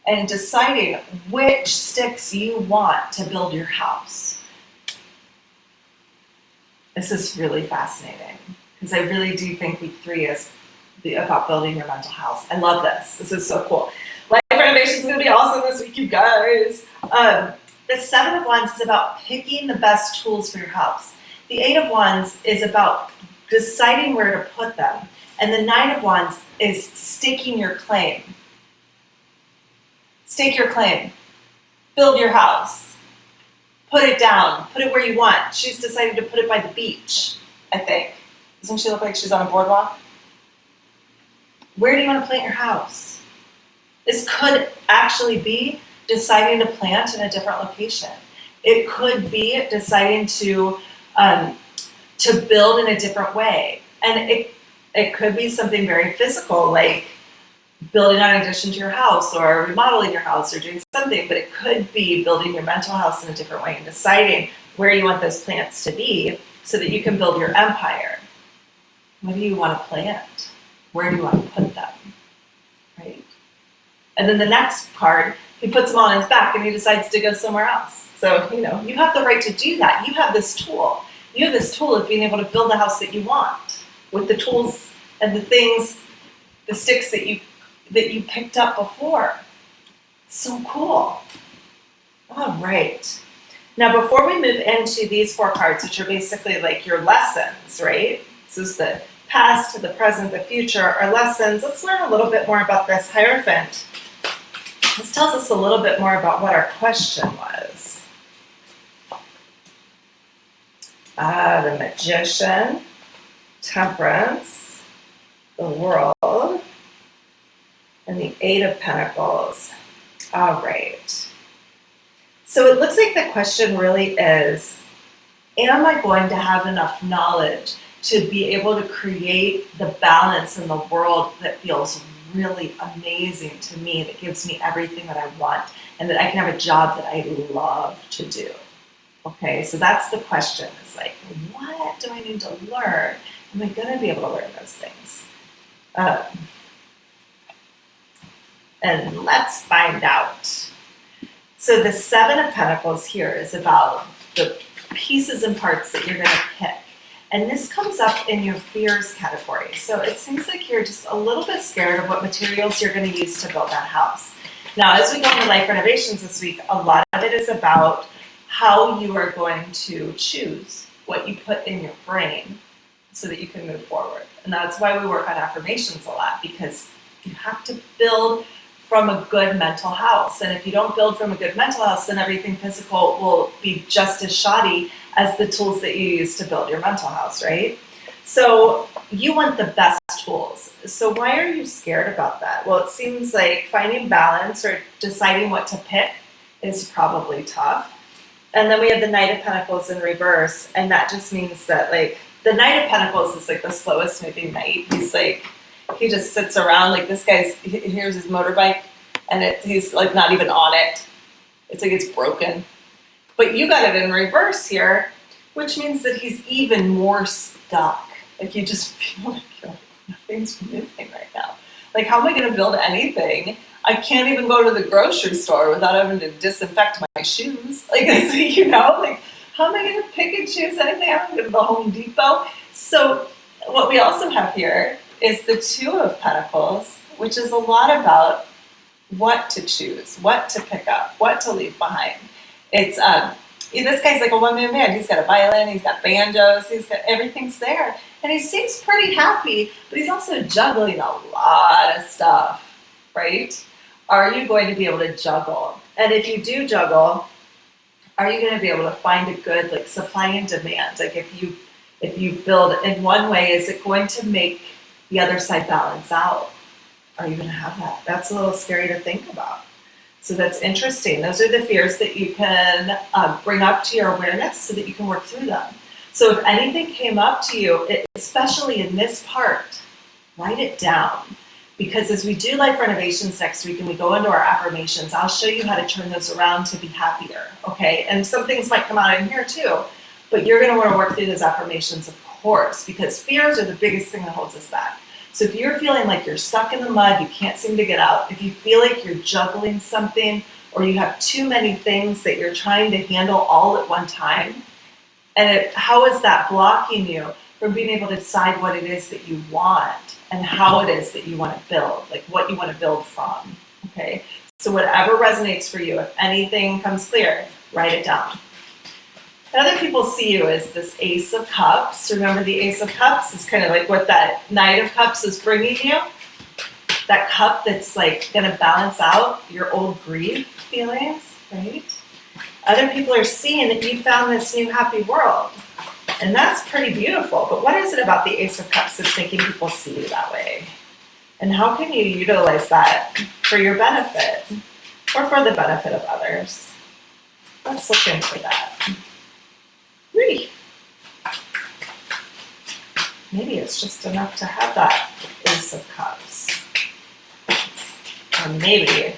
and deciding which sticks you want to build your house, this is really fascinating, because I really do think week 3 is about building your mental house. I love this. This is so cool. Life Renovations is going to be awesome this week, you guys. The Seven of Wands is about picking the best tools for your house. The Eight of Wands is about deciding where to put them. And the Nine of Wands is staking your claim. Stake your claim. Build your house. Put it down. Put it where you want. She's decided to put it by the beach, I think. Doesn't she look like she's on a boardwalk? Where do you want to plant your house? This could actually be deciding to plant in a different location. It could be deciding to build in a different way. And it could be something very physical, like building an addition to your house or remodeling your house or doing something, but it could be building your mental house in a different way and deciding where you want those plants to be so that you can build your empire. What do you want to plant? Where do you want to put them? Right? And then the next card, he puts them on his back and he decides to go somewhere else. So, you have the right to do that. You have this tool. You have this tool of being able to build the house that you want with the tools and the things, the sticks that you picked up before. It's so cool. All right. Now, before we move into these 4 cards, which are basically like your lessons, right? This is the past, the present, the future, our lessons. Let's learn a little bit more about this Hierophant. This tells us a little bit more about what our question was. The Magician, Temperance, the World, and the Eight of Pentacles. All right. So it looks like the question really is, am I going to have enough knowledge to be able to create the balance in the world that feels really amazing to me, that gives me everything that I want, and that I can have a job that I love to do? Okay, so that's the question. It's like, what do I need to learn? Am I going to be able to learn those things? And let's find out. So the Seven of Pentacles here is about the pieces and parts that you're going to pick. And this comes up in your fears category. So it seems like you're just a little bit scared of what materials you're going to use to build that house. Now, as we go into life renovations this week, a lot of it is about how you are going to choose what you put in your brain so that you can move forward. And that's why we work on affirmations a lot, because you have to build from a good mental house. And if you don't build from a good mental house, then everything physical will be just as shoddy as the tools that you use to build your mental house, right? So you want the best tools. So why are you scared about that? Well, it seems like finding balance or deciding what to pick is probably tough. And then we have the Knight of Pentacles in reverse, and that just means that like the Knight of Pentacles is like the slowest moving knight. He's like, he just sits around like this guy's, here's his motorbike, and he's like not even on it. It's like it's broken. But you got it in reverse here, which means that he's even more stuck. Like you just feel like nothing's moving right now. Like, how am I going to build anything? I can't even go to the grocery store without having to disinfect my shoes. Like, you know, like, how am I going to pick and choose anything? I'm going to go to the Home Depot. So what we also have here is the Two of Pentacles, which is a lot about what to choose, what to pick up, what to leave behind. It's this guy's like a one-man band. He's got a violin, he's got banjos, he's got everything's there. And he seems pretty happy, but he's also juggling a lot of stuff, right? Are you going to be able to juggle? And if you do juggle, are you going to be able to find a good like supply and demand? Like if you build in one way, is it going to make the other side balance out? Are you going to have that? That's a little scary to think about. So that's interesting. Those are the fears that you can bring up to your awareness so that you can work through them. So if anything came up to you, especially in this part, write it down. Because as we do life renovations next week and we go into our affirmations, I'll show you how to turn those around to be happier, okay? And some things might come out in here too, but you're gonna wanna work through those affirmations, of course, because fears are the biggest thing that holds us back. So if you're feeling like you're stuck in the mud, you can't seem to get out, if you feel like you're juggling something or you have too many things that you're trying to handle all at one time, and how is that blocking you from being able to decide what it is that you want and how it is that you want to build, like what you want to build from, okay? So whatever resonates for you, if anything comes clear, write it down. And other people see you as this Ace of Cups. Remember, the Ace of Cups is kind of like what that Knight of Cups is bringing you. That cup that's like going to balance out your old grief feelings, right? Other people are seeing that you found this new happy world. And that's pretty beautiful. But what is it about the Ace of Cups that's making people see you that way? And how can you utilize that for your benefit or for the benefit of others? Let's look into that. Maybe it's just enough to have that Ace of Cups. Or maybe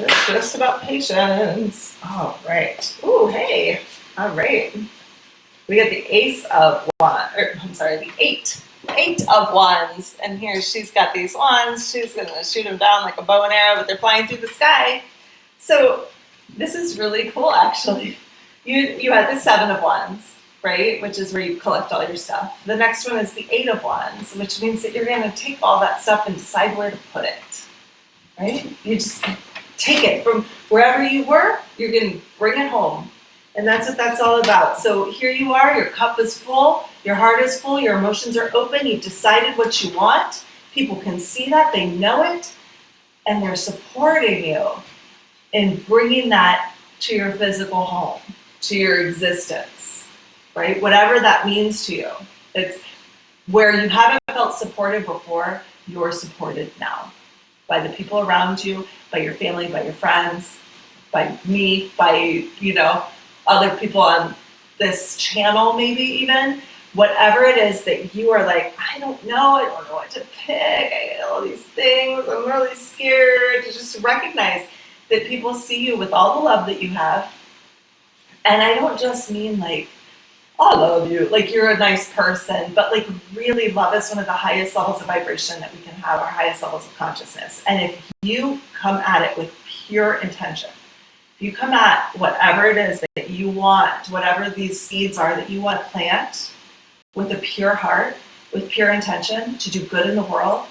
it's just about patience. All right. Ooh, hey. All right. We got the Ace of Wands, the Eight of Wands. And here she's got these wands. She's going to shoot them down like a bow and arrow, but they're flying through the sky. So this is really cool, actually. You had the Seven of Wands, right? Which is where you collect all your stuff. The next one is the Eight of Wands, which means that you're going to take all that stuff and decide where to put it, right? You just take it from wherever you were, you're going to bring it home. And that's what that's all about. So here you are, your cup is full, your heart is full, your emotions are open, you've decided what you want. People can see that, they know it, and they're supporting you in bringing that to your physical home, to your existence, right? Whatever that means to you. It's where you haven't felt supported before, you're supported now by the people around you, by your family, by your friends, by me, by, other people on this channel, maybe even. Whatever it is that you are like, I don't know what to pick, I get all these things, I'm really scared, to just recognize that people see you with all the love that you have. And I don't just mean like, I love you, like you're a nice person, but like really love is one of the highest levels of vibration that we can have, our highest levels of consciousness. And if you come at it with pure intention, if You come at whatever it is that you want, whatever these seeds are that you want to plant, with a pure heart, with pure intention to do good in the world.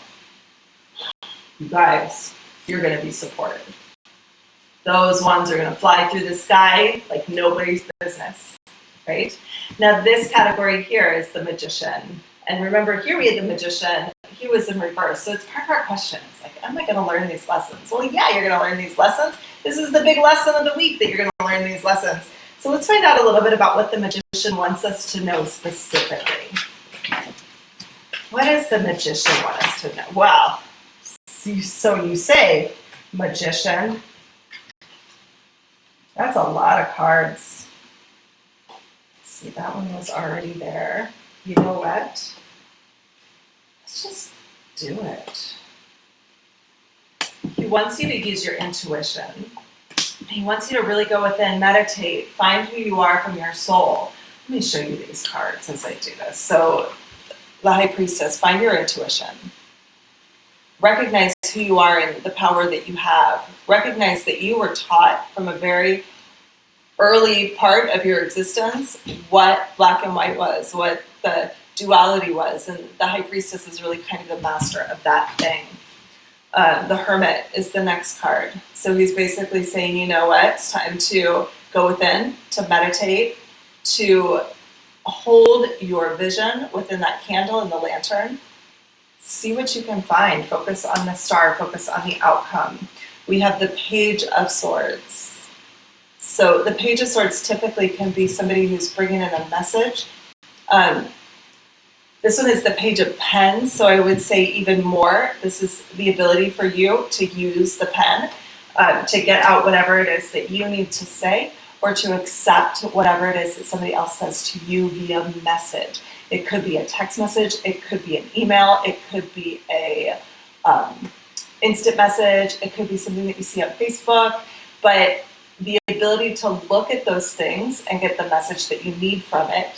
You guys, you're going to be supported. Those ones are going to fly through the sky like nobody's business, right? Now this category here is the magician. And remember, here we had the magician, he was in reverse. So it's part of our questions, like, am I going to learn these lessons? Well, yeah, you're going to learn these lessons. This is the big lesson of the week, that you're going to learn these lessons. So let's find out a little bit about what the magician wants us to know specifically. What does the magician want us to know? Well, so you say, magician. That's a lot of cards. Let's see, that one was already there. You know what? Let's just do it. He wants you to use your intuition. He wants you to really go within, meditate, find who you are from your soul. Let me show you these cards as I do this. So, the High Priestess, find your intuition. Recognize who you are and the power that you have. Recognize that you were taught from a very early part of your existence what black and white was, what the duality was, and the High Priestess is really kind of the master of that thing. The Hermit is the next card. So he's basically saying, you know what, it's time to go within, to meditate, to hold your vision within that candle and the lantern. See what you can find. Focus on the star, focus on the outcome. We have the Page of Swords. So the Page of Swords typically can be somebody who's bringing in a message. This one is the Page of Pens, so I would say even more. This is the ability for you to use the pen to get out whatever it is that you need to say, or to accept whatever it is that somebody else says to you via message. It could be a text message, it could be an email, it could be a instant message, it could be something that you see on Facebook, but the ability to look at those things and get the message that you need from it.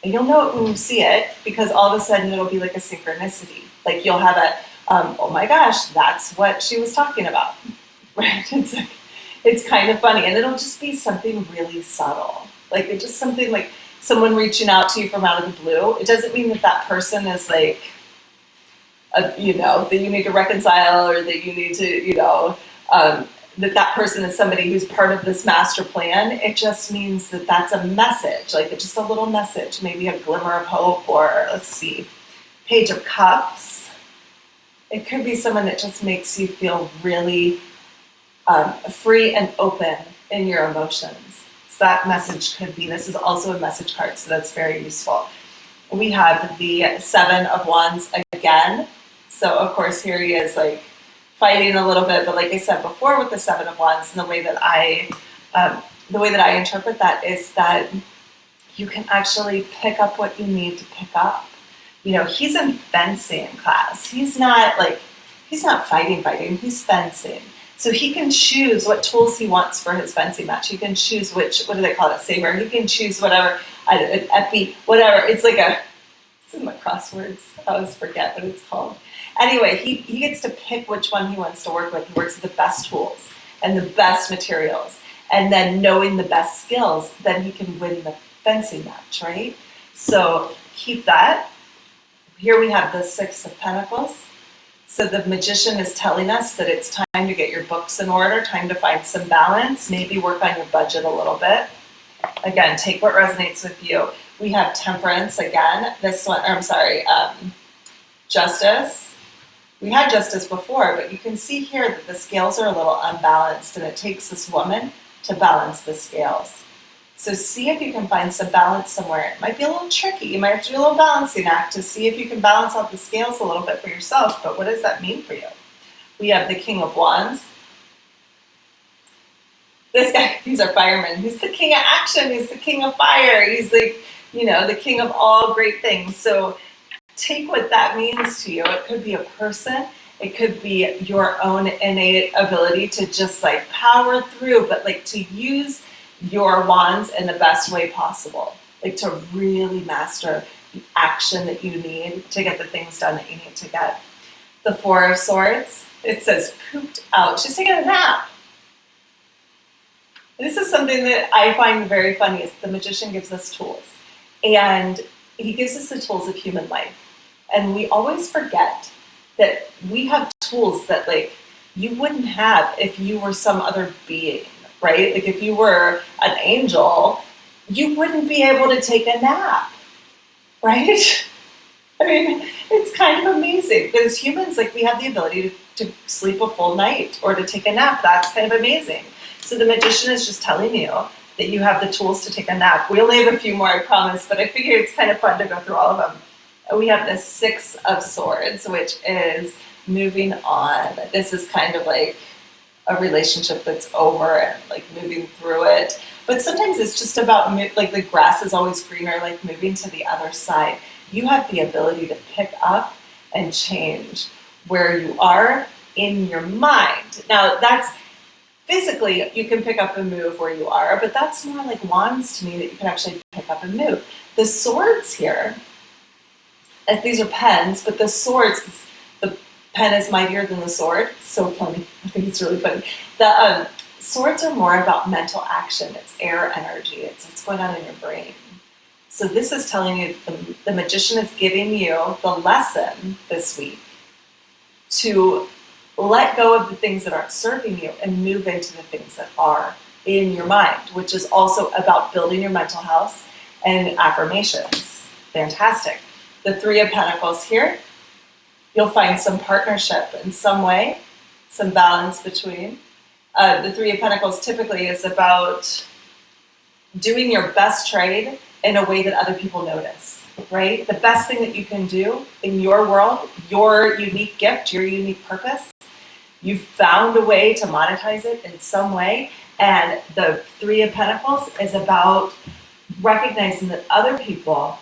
And you'll know it when you see it, because all of a sudden it'll be like a synchronicity. Like you'll have a, oh my gosh, that's what she was talking about, right? It's kind of funny, and it'll just be something really subtle. Like it's just something like someone reaching out to you from out of the blue. It doesn't mean that that person is like, that you need to reconcile, or that you need to, that person is somebody who's part of this master plan. It just means that that's a message, like just a little message, maybe a glimmer of hope, or let's see, Page of Cups. It could be someone that just makes you feel really free and open in your emotions. So that message could be, this is also a message card, so that's very useful. We have the Seven of Wands again. So of course here he is like fighting a little bit, but like I said before with the Seven of Wands, and the way that I interpret that is that you can actually pick up what you need to pick up. He's in fencing class. He's not fighting, he's fencing. So he can choose what tools he wants for his fencing match. He can choose what do they call it, a saber. He can choose whatever, an epi, whatever. It's in my crosswords. I always forget what it's called. Anyway, he gets to pick which one he wants to work with. He works with the best tools and the best materials. And then knowing the best skills, then he can win the fencing match, right? So keep that. Here we have the Six of Pentacles. So the Magician is telling us that it's time to get your books in order, time to find some balance, maybe work on your budget a little bit. Again, take what resonates with you. We have Temperance again. This one, Justice. We had Justice before, but you can see here that the scales are a little unbalanced, and it takes this woman to balance the scales. So see if you can find some balance somewhere. It might be a little tricky. You might have to do a little balancing act to see if you can balance out the scales a little bit for yourself, but what does that mean for you? We have the King of Wands. This guy, he's our fireman. He's the king of action. He's the king of fire. He's like, the king of all great things. So take what that means to you. It could be a person. It could be your own innate ability to just like power through, but like to use your wands in the best way possible. Like to really master the action that you need to get the things done that you need to get. The Four of Swords, it says pooped out. She's taking a nap. This is something that I find very funny is the magician gives us tools. And he gives us the tools of human life. And we always forget that we have tools that like you wouldn't have if you were some other being, right? Like if you were an angel, you wouldn't be able to take a nap, right? I mean, it's kind of amazing that as humans, like we have the ability to sleep a full night or to take a nap. That's kind of amazing. So the magician is just telling you that you have the tools to take a nap. We only have a few more, I promise, but I figure it's kind of fun to go through all of them. And we have the Six of Swords, which is moving on. This is kind of like a relationship that's over and like moving through it. But sometimes it's just about like the grass is always greener, like moving to the other side. You have the ability to pick up and change where you are in your mind. Now that's physically, you can pick up and move where you are, but that's more like wands to me that you can actually pick up and move. The swords here, as these are pens, but the swords, the pen is mightier than the sword. So funny. I think it's really funny. The swords are more about mental action. It's air energy. It's what's going on in your brain. So this is telling you the magician is giving you the lesson this week to let go of the things that aren't serving you and move into the things that are in your mind, which is also about building your mental health and affirmations. Fantastic. The Three of Pentacles here, you'll find some partnership in some way, some balance between. The Three of Pentacles typically is about doing your best trade in a way that other people notice, right? The best thing that you can do in your world, your unique gift, your unique purpose, you found a way to monetize it in some way. And the Three of Pentacles is about recognizing that other people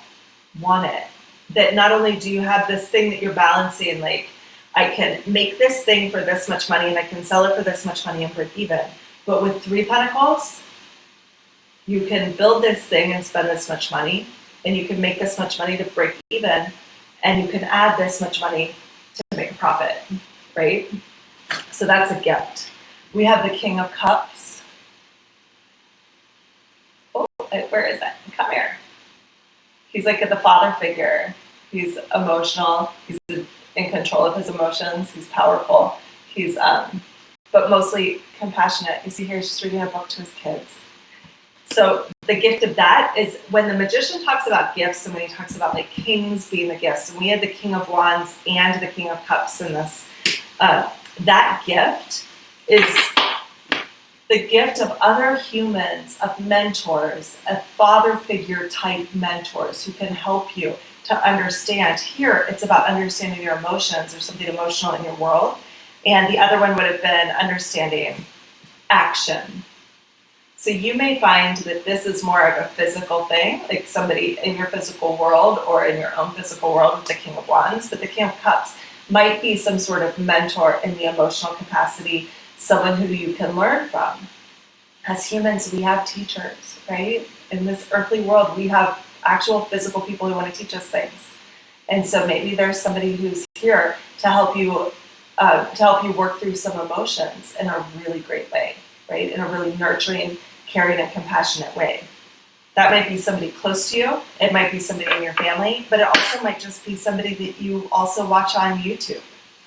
want it. That not only do you have this thing that you're balancing, like I can make this thing for this much money and I can sell it for this much money and break even. But with Three Pentacles, you can build this thing and spend this much money, and you can make this much money to break even, and you can add this much money to make a profit, right? So that's a gift. We have the King of Cups. Oh, where is it? Come here. He's like the father figure. He's emotional. He's in control of his emotions. He's powerful. He's, but mostly compassionate. You see here, he's just reading a book to his kids. So the gift of that is when the magician talks about gifts and when he talks about like kings being the gifts, and we had the King of Wands and the King of Cups in this, that gift is the gift of other humans, of mentors, of father figure type mentors who can help you to understand. Here, it's about understanding your emotions or something emotional in your world. And the other one would have been understanding action. So you may find that this is more of a physical thing, like somebody in your physical world or in your own physical world with the King of Wands, but the King of Cups might be some sort of mentor in the emotional capacity, someone who you can learn from. As humans, we have teachers, right? In this earthly world, we have actual physical people who want to teach us things. And so maybe there's somebody who's here to help you work through some emotions in a really great way, right? In a really nurturing, caring, and compassionate way. That might be somebody close to you. It might be somebody in your family, but it also might just be somebody that you also watch on YouTube,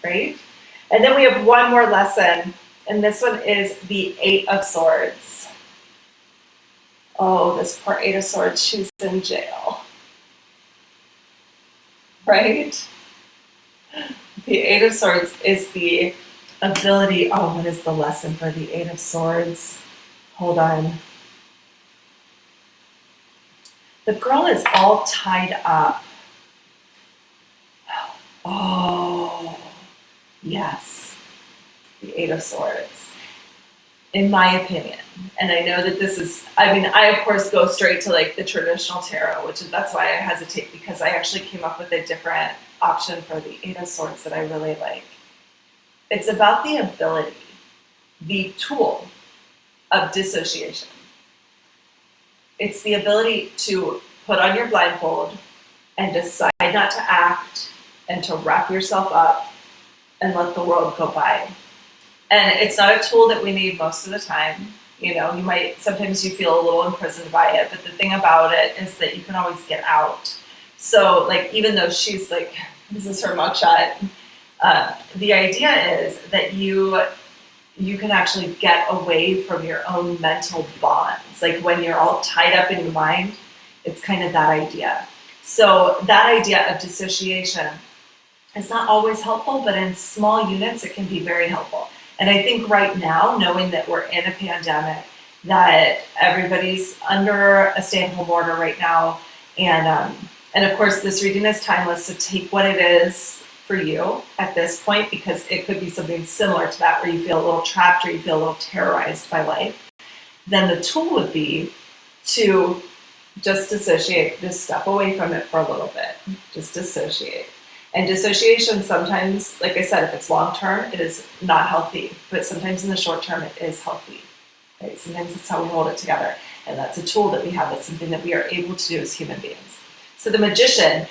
right? And then we have one more lesson, and this one is the Eight of Swords. Oh, this poor Eight of Swords, she's in jail, right? The Eight of Swords is the ability, oh, what is the lesson for the Eight of Swords? Hold on. The girl is all tied up. Oh, yes. The Eight of Swords. In my opinion, and I know that this is, I mean, I of course go straight to like the traditional tarot, which is, that's why I hesitate, because I actually came up with a different option for the Eight of Swords that I really like. It's about the ability, the tool of dissociation. It's the ability to put on your blindfold and decide not to act and to wrap yourself up and let the world go by. And it's not a tool that we need most of the time. You know, sometimes you feel a little imprisoned by it, but the thing about it is that you can always get out. So like, even though she's like, this is her mugshot, the idea is that you can actually get away from your own mental bonds. Like when you're all tied up in your mind, it's kind of that idea. So that idea of dissociation is not always helpful, but in small units, it can be very helpful. And I think right now, knowing that we're in a pandemic, that everybody's under a stay-at-home order right now, and of course, this reading is timeless, so take what it is for you at this point, because it could be something similar to that, where you feel a little trapped or you feel a little terrorized by life. Then the tool would be to just dissociate, just step away from it for a little bit, just dissociate. And dissociation sometimes, like I said, if it's long-term, it is not healthy, but sometimes in the short term, it is healthy. Right? Sometimes it's how we hold it together. And that's a tool that we have. That's something that we are able to do as human beings. So the magician,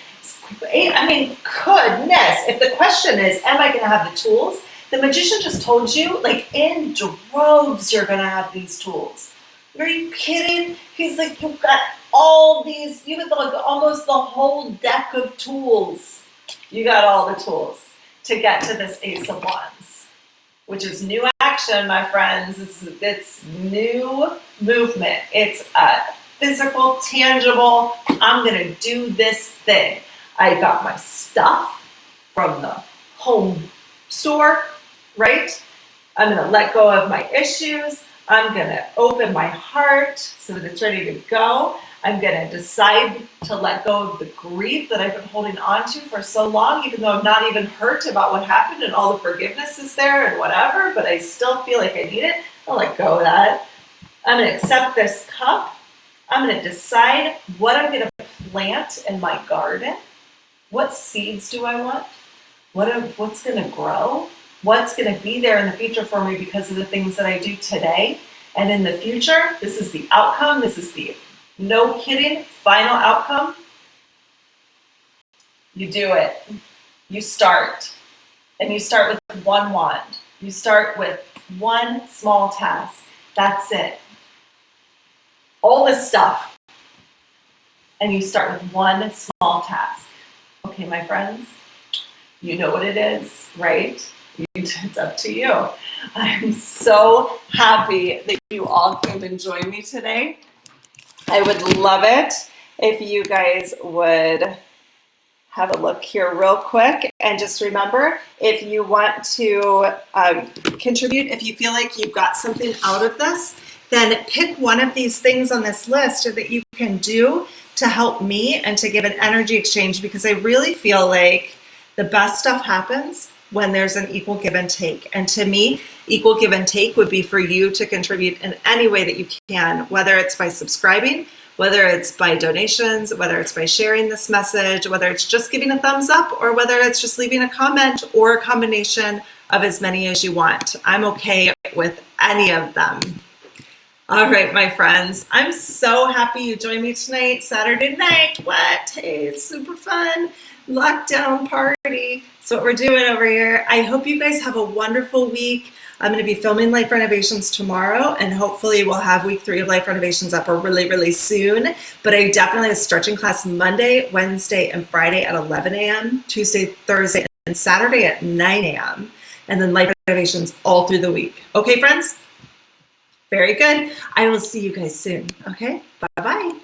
I mean, goodness, if the question is, am I going to have the tools? The magician just told you, like in droves, you're going to have these tools. Are you kidding? He's like, you've got all these, you have like almost the whole deck of tools. You got all the tools to get to this Ace of Wands, which is new action, my friends. It's new movement. It's physical, tangible. I'm going to do this thing. I got my stuff from the home store, right? I'm going to let go of my issues. I'm going to open my heart so that it's ready to go. I'm going to decide to let go of the grief that I've been holding on to for so long, even though I'm not even hurt about what happened and all the forgiveness is there and whatever, but I still feel like I need it. I'll let go of that. I'm going to accept this cup. I'm going to decide what I'm going to plant in my garden. What seeds do I want? What's going to grow? What's going to be there in the future for me because of the things that I do today? And in the future, this is the outcome. This is the no kidding final outcome. You do it. You start. And you start with one wand. You start with one small task. That's it. All this stuff. And you start with one small task. Okay, my friends, you know what it is, right? It's up to you. I'm so happy that you all came and joined me today. I would love it if you guys would have a look here real quick. And just remember, if you want to contribute, if you feel like you've got something out of this, then pick one of these things on this list that you can do to help me and to give an energy exchange, because I really feel like the best stuff happens when there's an equal give and take. And to me, equal give and take would be for you to contribute in any way that you can, whether it's by subscribing, whether it's by donations, whether it's by sharing this message, whether it's just giving a thumbs up, or whether it's just leaving a comment, or a combination of as many as you want. I'm okay with any of them. All right, my friends, I'm so happy you joined me tonight, Saturday night. What? Hey, it's super fun. Lockdown party. So what we're doing over here. I hope you guys have a wonderful week. I'm going to be filming Life Renovations tomorrow, and hopefully we'll have week 3 of Life Renovations up really, really soon. But I definitely have a stretching class Monday, Wednesday, and Friday at 11 a.m., Tuesday, Thursday, and Saturday at 9 a.m., and then Life Renovations all through the week. Okay, friends? Very good. I will see you guys soon. Okay? Bye-bye.